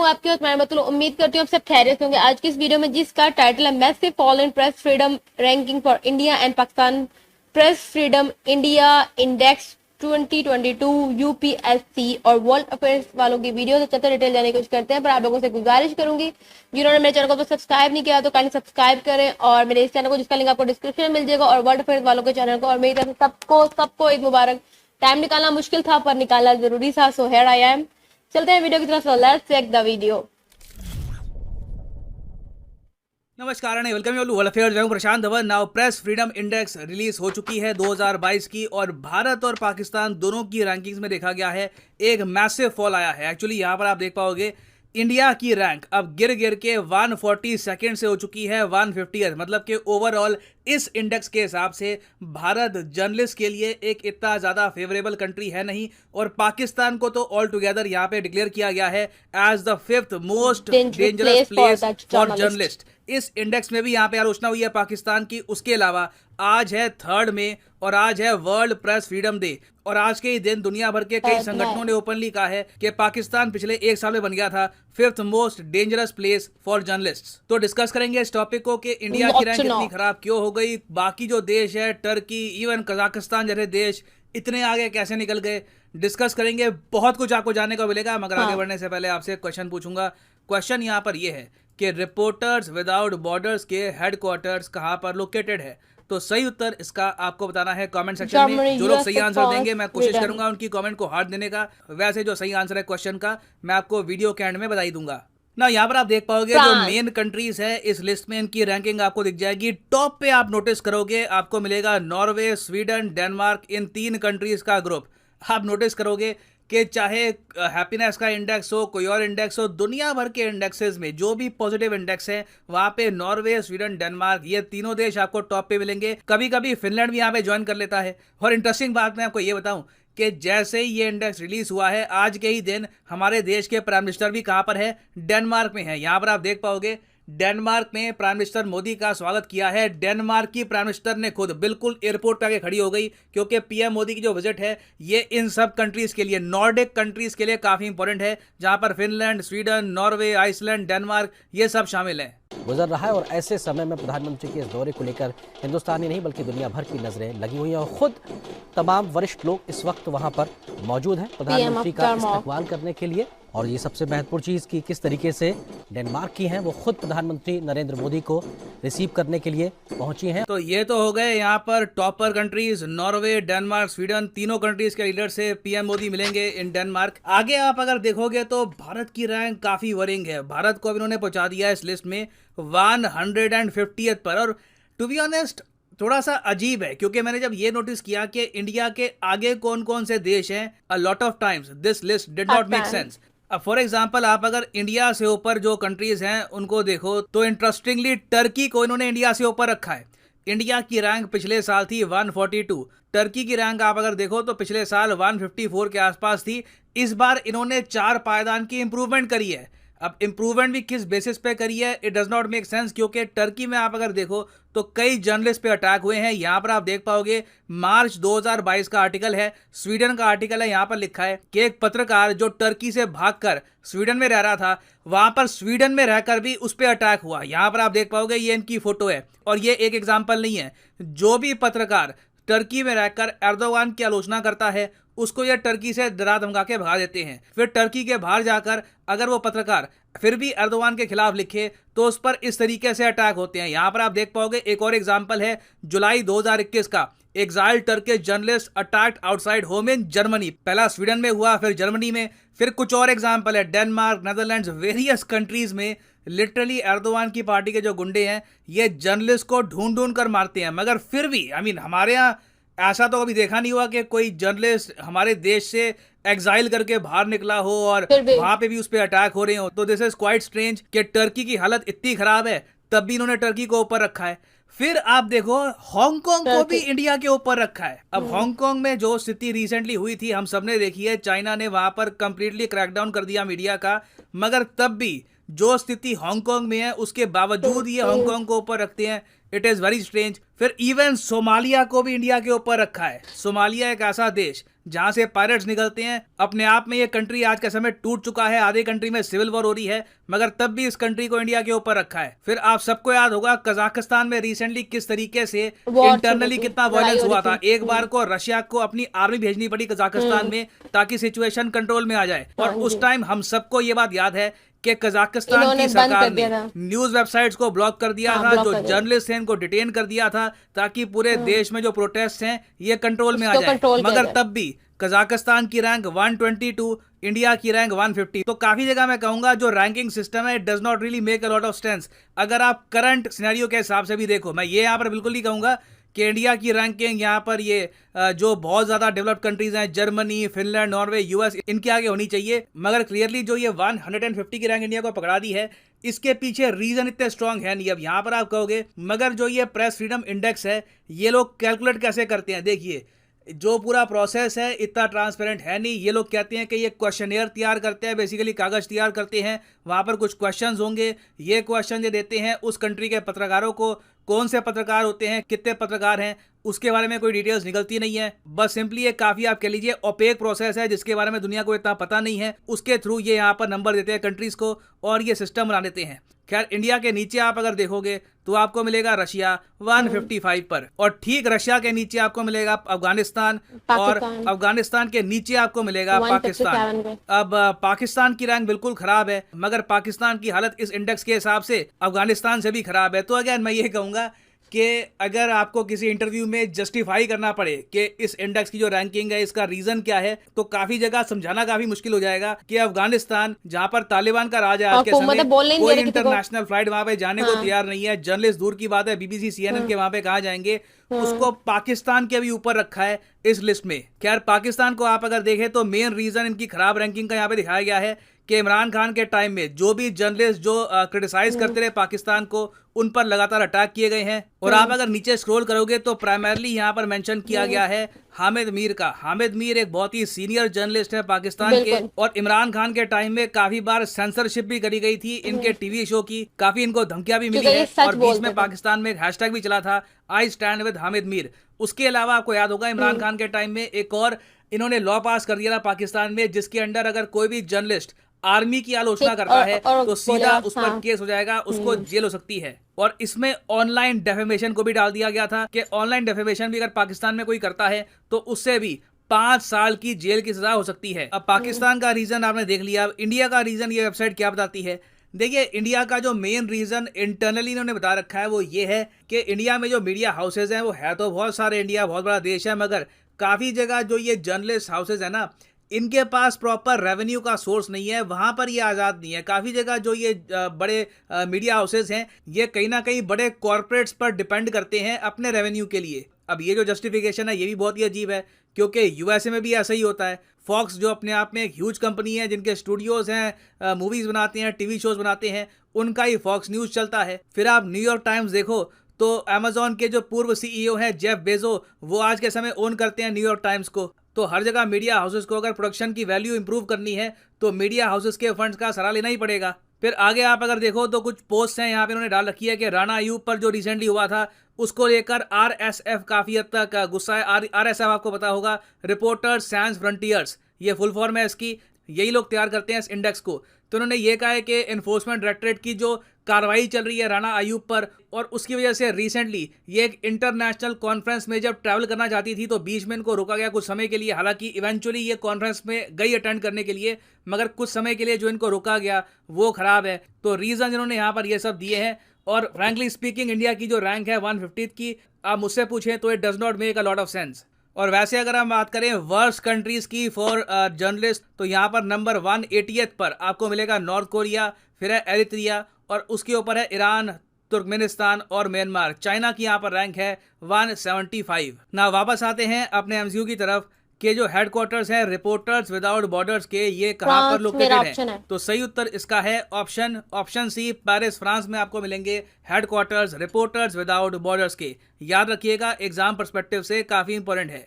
हूँ आपके साथ मैं मतलब उम्मीद करती हूँ आप सब खैरियत होंगे। आज की इस वीडियो में जिसका टाइटल है massive fall in press freedom ranking for India and Pakistan press freedom India index 2022 UPSC और वर्ल्ड अफेयर्स वालों की वीडियो से चलते डिटेल जाने की कोशिश करते हैं। पर आप लोगों से गुजारिश करूंगी जिन्होंने मेरे चैनल को तो सब्सक्राइब नहीं किया तो काइंडली सब्सक्राइब करें और मेरे इस चैनल को जिसका लिंक आपको डिस्क्रिप्शन में मिल जाएगा और वर्ल्ड अफेयर्स वालों के चैनल को। और मेरी तरफ से सबको एक मुबारक। टाइम निकालना मुश्किल था पर निकालना जरूरी था। So here I am. चलते हैं वीडियो की तरफ। Let's check the video. नमस्कार and welcome you world affairs. मैं हूं Prashant Dhawan. Now press freedom index release हो चुकी है 2022 की और भारत और पाकिस्तान दोनों की रैंकिंग्स में देखा गया है एक मैसिव फॉल आया है। एक्चुअली यहां पर आप देख पाओगे इंडिया की रैंक अब गिर के 140 सेकेंड से हो चुकी है 150th, मतलब कि ओवरऑल इस इंडेक्स के हिसाब से भारत जर्नलिस्ट के लिए एक इतना ज़्यादा फेवरेबल कंट्री है नहीं और पाकिस्तान को तो ऑल टुगेदर यहाँ पे डिक्लेयर किया गया है as the 5th most dangerous place for journalist. इस इंडेक्स में भी यहाँ पे आलोचना हुई है पाकिस्तान की। उसके अलावा आज है 3 मई और आज है वर्ल्ड प्रेस फ्रीडम डे और आज के ही दिन दुनिया भर के कई संगठनों ने ओपनली कहा है कि पाकिस्तान पिछले एक साल में बन गया था 5th most dangerous place for journalists. तो डिस्कस करेंगे इस टॉपिक को कि इंडिया की रैंक इतनी खराब क्यों हो गई, बाकी जो देश है टर्की इवन कजाकिस्तान जैसे देश इतने आगे कैसे निकल गए, डिस्कस करेंगे। बहुत कुछ आपको जानने को मिलेगा। मगर आगे बढ़ने से पहले आपसे एक क्वेश्चन पूछूंगा। क्वेश्चन यहाँ पर यह है कि रिपोर्टर्स विदाउट बॉर्डर्स के हेडक्वार्टर्स कहाँ पर लोकेटेड है। तो सही उत्तर इसका आपको बताना है कमेंट सेक्शन में। जो लोग सही आंसर देंगे मैं कोशिश करूंगा उनकी कमेंट को हार्ट देने का। वैसे जो सही आंसर है क्वेश्चन का मैं आपको वीडियो के एंड में बता दूंगा ना। यहाँ पर आप देख पाओगे जो मेन कंट्रीज है इस लिस्ट में इनकी रैंकिंग आपको दिख जाएगी। टॉप पे आप नोटिस करोगे आपको मिलेगा नॉर्वे, स्वीडन, डेनमार्क, इन 3 कंट्रीज का ग्रुप। आप नोटिस करोगे कि चाहे हैप्पीनेस का इंडेक्स हो कोई और इंडेक्स हो, दुनिया भर के इंडेक्सेस में जो भी पॉजिटिव इंडेक्स है वहां पे नॉर्वे, स्वीडन, डेनमार्क ये तीनों देश आपको टॉप पे मिलेंगे। कभी कभी फिनलैंड भी यहाँ पे ज्वाइन कर लेता है। और इंटरेस्टिंग बात मैं आपको ये बताऊं कि जैसे ही ये इंडेक्स रिलीज हुआ है आज के ही दिन हमारे देश के प्राइम मिनिस्टर भी कहां पर है, डेनमार्क में है। यहां पर आप देख पाओगे डेनमार्क में प्राइम मिनिस्टर मोदी का स्वागत किया है। डेनमार्क की प्राइम मिनिस्टर ने खुद बिल्कुल एयरपोर्ट पे आके खड़ी हो गई क्योंकि पीएम मोदी की जो विजिट है ये इन सब कंट्रीज के लिए, नॉर्डिक कंट्रीज के लिए काफी इंपॉर्टेंट है, जहां पर Finland, Sweden, Norway, Iceland, Denmark ये सब शामिल हैं। गुजर रहा है और ऐसे समय में प्रधानमंत्री के इस दौरे को लेकर हिंदुस्तान ही नहीं बल्कि दुनिया भर की नजरें लगी हुई हैं और खुद तमाम वरिष्ठ लोग इस वक्त वहां पर मौजूद हैं प्रधानमंत्री का इस्तकबाल करने के लिए। और ये सबसे महत्वपूर्ण चीज़ की किस तरीके से डेनमार्क की हैं वो खुद प्रधानमंत्री नरेंद्र मोदी को रिसीव करने के लिए पहुंची हैं। तो ये तो हो गए यहाँ पर topper countries, Norway, Denmark, Sweden, तीनों कंट्रीज के लीडर से पीएम मोदी मिलेंगे इन डेनमार्क। आगे आप अगर देखोगे तो भारत की रैंक काफी वरिंग है। भारत को अब इन्होंने पहुंचा दिया है इस लिस्ट में 150th पर। और टू बी ऑनेस्ट थोड़ा सा अजीब है क्योंकि मैंने जब ये नोटिस किया कि इंडिया के आगे कौन कौन से देश हैं, a lot of times this list did not make sense. अब फॉर एग्जाम्पल आप अगर इंडिया से ऊपर जो कंट्रीज हैं उनको देखो तो इंटरेस्टिंगली टर्की को इन्होंने इंडिया से ऊपर रखा है। इंडिया की रैंक पिछले साल थी 142, टर्की की रैंक आप अगर देखो तो पिछले साल 154 के आसपास थी। इस बार इन्होंने 4 पायदान की इंप्रूवमेंट करी है। अब इंप्रूवमेंट भी किस बेसिस पे करी है it does not make sense क्योंकि टर्की में आप अगर देखो तो कई जर्नलिस्ट पे अटैक हुए हैं। यहां पर आप देख पाओगे मार्च 2022 का आर्टिकल है, स्वीडन का आर्टिकल है। यहां पर लिखा है कि एक पत्रकार जो टर्की से भागकर स्वीडन में रह रहा था वहां पर स्वीडन में रहकर भी उस पर अटैक हुआ। यहां पर आप देख पाओगे ये इनकी फोटो है और ये एक एग्जाम्पल नहीं है। जो भी पत्रकार टर्की में रहकर एर्दोगान की आलोचना करता है उसको ये टर्की से डरा धमका के भगा देते हैं। फिर टर्की के बाहर जाकर अगर वो पत्रकार फिर भी एर्दोगान के खिलाफ लिखे तो उस पर इस तरीके से अटैक होते हैं। यहां पर आप देख पाओगे एक और एग्जाम्पल है जुलाई 2021 का, exile Turkish journalist attacked outside home in Germany. पहला स्वीडन में हुआ, फिर जर्मनी में, फिर कुछ और एग्जाम्पल है डेनमार्क, नेदरलैंड्स, वेरियस कंट्रीज में लिटरली एर्दोगान की पार्टी के जो गुंडे हैं ये जर्नलिस्ट को ढूंढ ढूंढ कर मारते हैं। मगर फिर भी हमारे यहाँ ऐसा तो कभी देखा नहीं हुआ कि कोई जर्नलिस्ट हमारे देश से एग्जाइल करके बाहर निकला हो और वहां पे भी उस पर अटैक हो रहे हो। तो दिस इज क्वाइट स्ट्रेंज कि टर्की की हालत इतनी खराब है तब भी इन्होंने टर्की को ऊपर रखा है। फिर आप देखो हांगकांग को भी इंडिया के ऊपर रखा है। अब हांगकांग में जो स्थिति रिसेंटली हुई थी हम सबने देखी है, चाइना ने वहां पर कंप्लीटली क्रैकडाउन कर दिया मीडिया का। मगर तब भी जो स्थिति हांगकांग में है उसके बावजूद ये हांगकांग को ऊपर रखते हैं। It is very strange. फिर इवन सोमालिया को भी इंडिया के ऊपर रखा है। सोमालिया एक ऐसा देश जहां से पायरेट्स निकलते हैं। अपने आप में ये कंट्री आज के समय टूट चुका है, आधे कंट्री में सिविल वॉर हो रही है, मगर तब भी इस कंट्री को इंडिया के ऊपर रखा है। फिर आप सबको याद होगा कजाकिस्तान में रिसेंटली किस तरीके से इंटरनली कितना वायलेंस हुआ था। एक बार को रशिया को अपनी आर्मी भेजनी पड़ी कजाकिस्तान में ताकि सिचुएशन कंट्रोल में आ जाए। और उस टाइम हम सबको ये बात याद है कि कजाकिस्तान की सरकार ने न्यूज वेबसाइट्स को ब्लॉक कर दिया था, जो जर्नलिस्ट हैं इनको डिटेन कर दिया था ताकि पूरे देश में जो प्रोटेस्ट हैं ये कंट्रोल में आ जाए। मगर तब भी कजाकिस्तान की रैंक 122, इंडिया की रैंक 150। तो काफी जगह मैं कहूंगा जो रैंकिंग सिस्टम है does not really make a lot of sense. अगर आप करंट सिनेरियो के हिसाब से भी देखो, मैं ये यहाँ पर बिल्कुल नहीं कहूंगा कि इंडिया की रैंकिंग यहाँ पर ये जो बहुत ज्यादा डेवलप्ड कंट्रीज हैं, जर्मनी, फिनलैंड, नॉर्वे, यूएस, इनके आगे होनी चाहिए। मगर क्लियरली जो ये 150 की रैंक इंडिया को पकड़ा दी है, इसके पीछे रीजन इतने स्ट्रांग है नहीं। अब यहाँ पर आप कहोगे मगर जो ये प्रेस फ्रीडम इंडेक्स है ये लोग कैलकुलेट कैसे करते हैं। देखिए जो पूरा प्रोसेस है इतना ट्रांसपेरेंट है नहीं। ये लोग कहते हैं कि ये क्वेश्चनेयर तैयार करते हैं, बेसिकली कागज तैयार करते हैं, वहां पर कुछ क्वेश्चंस होंगे, ये क्वेश्चन ये देते हैं उस कंट्री के पत्रकारों को। कौन से पत्रकार होते हैं, कितने पत्रकार हैं, उसके बारे में कोई डिटेल्स निकलती नहीं है। बस सिंपली ये काफी आप कह लीजिए ओपेक प्रोसेस है जिसके बारे में दुनिया को इतना पता नहीं है। उसके थ्रू ये यहाँ पर नंबर देते हैं कंट्रीज को और ये सिस्टम बना देते हैं। खैर इंडिया के नीचे आप अगर देखोगे तो आपको मिलेगा रशिया 155 पर, और ठीक रशिया के नीचे आपको मिलेगा अफगानिस्तान, और अफगानिस्तान के नीचे आपको मिलेगा पाकिस्तान। अब पाकिस्तान की रैंक बिल्कुल खराब है, मगर पाकिस्तान की हालत इस इंडेक्स के हिसाब से अफगानिस्तान से भी खराब है। तो अगेन मैं ये कहूंगा कि अगर आपको किसी इंटरव्यू में जस्टिफाई करना पड़े कि इस इंडेक्स की जो रैंकिंग है इसका रीजन क्या है, तो काफी जगह समझाना काफी मुश्किल हो जाएगा कि अफगानिस्तान जहां पर तालिबान का राज है आज के समय, कोई इंटरनेशनल फ्लाइट वहां पे जाने को तैयार नहीं है। जर्नलिस्ट दूर की बात है, बीबीसी, CNN के वहां पे कहाँ जाएंगे। उसको पाकिस्तान के भी ऊपर रखा है इस लिस्ट में। खैर पाकिस्तान को आप अगर देखें तो मेन रीजन इनकी खराब रैंकिंग का यहाँ पे दिखाया गया है कि इमरान खान के टाइम में जो भी जर्नलिस्ट जो क्रिटिसाइज करते रहे पाकिस्तान को, उन पर लगातार अटैक किए गए हैं। और आप अगर नीचे स्क्रॉल करोगे तो प्राइमरली यहाँ पर मेंशन किया गया है हामिद मीर का। हामिद मीर एक बहुत ही सीनियर जर्नलिस्ट है पाकिस्तान के, और इमरान खान के टाइम में काफी बार सेंसरशिप भी करी गई थी इनके टीवी शो की, काफी इनको धमकियां भी मिली है, और बीच में पाकिस्तान में एक हैशटैग भी चला था I stand with Hamid Mir. उसके अलावा आपको याद होगा इमरान खान के टाइम में एक और इन्होंने लॉ पास कर दिया था पाकिस्तान में, जिसके अंडर अगर कोई भी जर्नलिस्ट आर्मी की आलोचना करता है तो सीधा उस पर केस हो जाएगा, उसको जेल हो सकती है। और इसमें ऑनलाइन डेफेमेशन को भी डाल दिया गया था कि ऑनलाइन डेफेमेशन भी अगर पाकिस्तान में कोई करता है तो उससे भी 5 साल की जेल की सजा हो सकती है। अब पाकिस्तान का रीजन आपने देख लिया, अब इंडिया का रीजन ये वेबसाइट क्या बताती है। देखिए इंडिया का जो मेन रीजन इंटरनली इन्होंने बता रखा है वो ये है कि इंडिया में जो मीडिया हाउसेज हैं वो है तो बहुत सारे, इंडिया बहुत बड़ा देश है, मगर काफी जगह जो ये जर्नलिस्ट हाउसेज है ना, इनके पास प्रॉपर रेवेन्यू का सोर्स नहीं है, वहां पर ये आज़ाद नहीं है। काफ़ी जगह जो ये बड़े मीडिया हाउसेज हैं ये कहीं ना कहीं बड़े कॉरपोरेट्स पर डिपेंड करते हैं अपने रेवेन्यू के लिए। अब ये जो जस्टिफिकेशन है ये भी बहुत ही अजीब है, क्योंकि यूएसए में भी ऐसा ही होता है। फॉक्स जो अपने आप में एक ह्यूज कंपनी है, जिनके स्टूडियोज हैं, मूवीज़ बनाते हैं, टीवी शोज बनाते हैं, उनका ही फॉक्स न्यूज़ चलता है। फिर आप न्यूयॉर्क टाइम्स देखो तो अमेजोन के जो पूर्व CEO हैं जेफ बेजो, वो आज के समय ओन करते हैं न्यूयॉर्क टाइम्स को। तो हर जगह मीडिया हाउसेस को अगर प्रोडक्शन की वैल्यू इंप्रूव करनी है तो मीडिया हाउसेस के फंड्स का सहारा लेना ही पड़ेगा। फिर आगे आप अगर देखो तो कुछ पोस्ट हैं यहाँ पे उन्होंने डाल रखी है कि राणा अयूब पर जो रिसेंटली हुआ था उसको लेकर RSF काफी हद तक गुस्सा है। RSF आपको पता होगा, रिपोर्टर्स सैंस फ्रंटियर्स, ये फुल फॉर्म है इसकी, यही लोग तैयार करते हैं इस इंडेक्स को। तो उन्होंने ये कहा है कि एनफोर्समेंट डायरेक्टरेट की जो कार्रवाई चल रही है राणा अयूब पर, और उसकी वजह से रिसेंटली ये एक इंटरनेशनल कॉन्फ्रेंस में जब ट्रैवल करना चाहती थी तो बीच में इनको रोका गया कुछ समय के लिए। हालांकि इवेंचुअली ये कॉन्फ्रेंस में गई अटेंड करने के लिए, मगर कुछ समय के लिए जो इनको रोका गया वो खराब है। तो रीजन इन्होंने यहाँ पर ये सब दिए हैं। और फ्रैंकली स्पीकिंग इंडिया की जो रैंक है 150 की, आप मुझसे पूछें तो it does not make a lot of sense. और वैसे अगर हम बात करें वर्स्ट कंट्रीज की फॉर जर्नलिस्ट, तो यहाँ पर नंबर 180 पर आपको मिलेगा नॉर्थ कोरिया, फिर है एरित्रिया, और उसके ऊपर है ईरान, तुर्कमेनिस्तान और म्यांमार। चाइना की यहाँ पर रैंक है 175। ना वापस आते हैं अपने MCQ की तरफ के जो हेडक्वार्टर्स है रिपोर्टर्स विदाउट बॉर्डर्स के, ये कहाँ पर लोकेटेड है। तो सही उत्तर इसका है ऑप्शन सी, पेरिस फ्रांस में आपको मिलेंगे हेडक्वार्टर्स रिपोर्टर्स विदाउट बॉर्डर्स के। याद रखिएगा, एग्जाम पर्सपेक्टिव से काफी इंपॉर्टेंट है।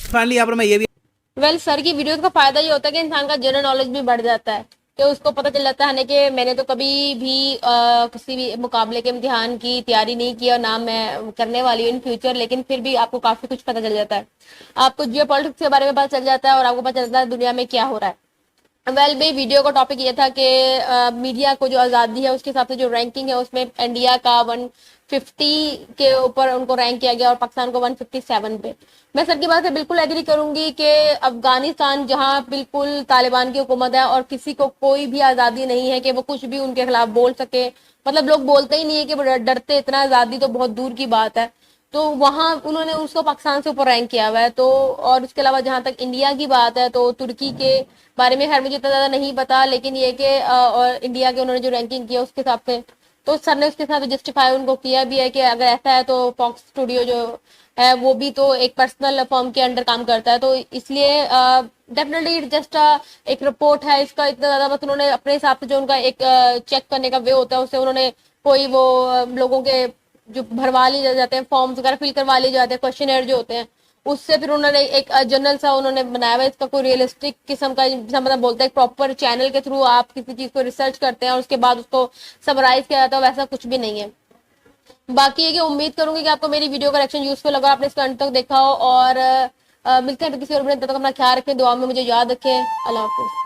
फाइनली यहाँ पर मैं ये भी सर की वीडियोस का फायदा ये होता है कि इंसान का जनरल नॉलेज भी बढ़ जाता है। कि उसको पता चल जाता है ना कि मैंने तो कभी भी किसी भी मुकाबले के इम्तिहान की तैयारी नहीं की और ना मैं करने वाली हूँ इन फ्यूचर, लेकिन फिर भी आपको काफी कुछ पता चल जाता है। आपको जियो पॉलिटिक्स के बारे में पता चल जाता है और आपको पता चलता है दुनिया में क्या हो रहा है। वेल भाई, वीडियो का टॉपिक ये था कि मीडिया को जो आज़ादी है उसके हिसाब से जो रैंकिंग है उसमें इंडिया का 150 के ऊपर उनको रैंक किया गया और पाकिस्तान को 157 पे। मैं सर की बात से बिल्कुल एग्री करूंगी कि अफगानिस्तान जहां बिल्कुल तालिबान की हुकूमत है और किसी को कोई भी आज़ादी नहीं है कि वो कुछ भी उनके खिलाफ बोल सके, मतलब लोग बोलते ही नहीं है कि वो डरते इतना, आज़ादी तो बहुत दूर की बात है। तो वहां उन्होंने उसको पाकिस्तान से ऊपर रैंक किया हुआ है। तो और उसके अलावा जहां तक इंडिया की बात है तो तुर्की के बारे में खैर मुझे इतना ज्यादा नहीं पता, लेकिन ये कि और इंडिया के उन्होंने जो रैंकिंग किया उसके हिसाब से तो सर ने उसके साथ जस्टिफाई उनको किया भी है कि अगर ऐसा है तो फॉक्स स्टूडियो जो है वो भी तो एक पर्सनल फर्म के अंडर काम करता है, तो इसलिए डेफिनेटली जस्ट एक रिपोर्ट है, इसका इतना ज्यादा बस उन्होंने अपने हिसाब से जो उनका एक चेक करने का वे होता है उससे उन्होंने कोई वो लोगों के जो भरवा लिए जाते हैं फॉर्म्स वगैरह फिल करवा लिए जाते हैं, क्वेश्चनर जो होते हैं, उससे फिर उन्होंने एक जर्नल सा उन्होंने बनाया हुआ है। इसका कोई रियलिस्टिक किस्म का मतलब बोलते हैं प्रॉपर चैनल के थ्रू आप किसी चीज को रिसर्च करते हैं और उसके बाद उसको समराइज किया जाता है, वैसा कुछ भी नहीं है। बाकी ये कि उम्मीद करूंगी कि आपको मेरी वीडियो का रिएक्शन यूजफुल लगा, आपने इसको अंत तक देखा हो और मिलते हैं तो किसी और वीडियो में, तब तक अपना ख्याल रखें, दुआ में मुझे याद रखें। अल्लाह हाफिज।